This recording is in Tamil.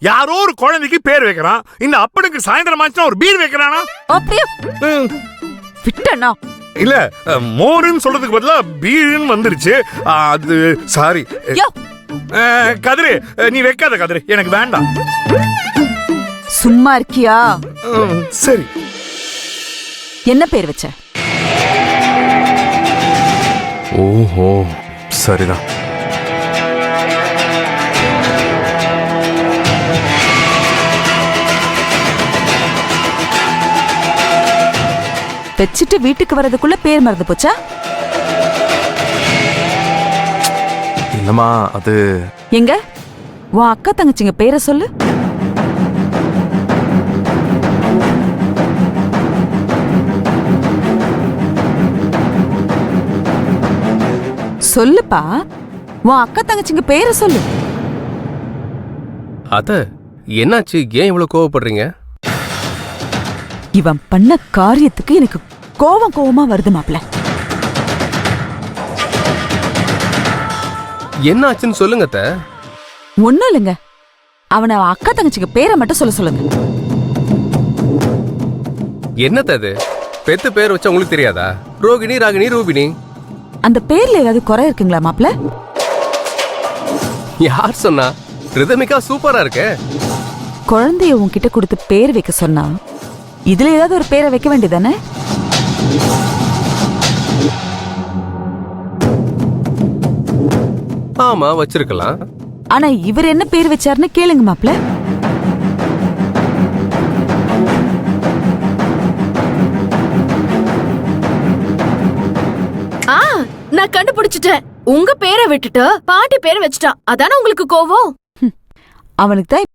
யாரோ ஒரு குழந்தைக்கு பேர் வைக்கிறான். இந்த அப்பனுக்கு சாயந்தரம் ஆச்சுன்னா ஒரு பீர் வைக்கிறானா? அப்படியே விட்டனா? இல்ல, மோருன்னு சொல்றதுக்கு பதிலா பீருன்னு வந்துருச்சு. அது சாரி கதிரு, நீ வைக்காத கதிரு, எனக்கு வேண்டாம். சும்மா இருக்கியா? சரி. என்ன பேர் வச்ச? ஓஹோ, சரிதான். வச்சுட்டு வீட்டுக்கு வர்றதுக்குள்ள பேர் மறந்து போச்சா? இல்லம்மா, அது எங்க உன் அக்கா தங்கச்சிங்க பேரை சொல்லு. சொல்லுப்பா, உன் அக்கா தங்கச்சிங்க பேரை சொல்லு. அத என்னாச்சு? ஏன் இவ்வளவு கோவப்படுறீங்க? இவன் பண்ண காரியத்துக்கு எனக்கு கோவமா வருது மாப்ள. என்னாச்சுன்னு சொல்லுங்க அத்த. ஒண்ணும் இல்லைங்க, அவனை அக்கா தங்கச்சிங்க பேரை மட்டும் சொல்லுங்க. என்னத்த அது? பெத்து பேர் வச்சா உங்களுக்கு தெரியாதா? ரோகிணி, ராகினி, ரூபினி. அந்த பேர்ல ஏதாவது குறை இருக்குங்களா மாப்ள? யார் சொன்னா? ரிதமிகா சூப்பரா இருக்கே. குழந்தைய உன்கிட்ட கொடுத்து பேர் வைக்க சொன்னா இதுல ஏதாவது ஒரு பேரை வைக்க வேண்டியதானே? ஆமா, வச்சிருக்கலாம். ஆனா இவர் என்ன பேர் வச்சாருன்னு கேளுங்க மாப்ள. நான் கண்டுபிடிச்சிட்டேன். உங்க பேரை விட்டுட்டு பாட்டி பேரை வச்சுட்டான். அதானே உங்களுக்கு கோவம்? அவனுக்கு தான்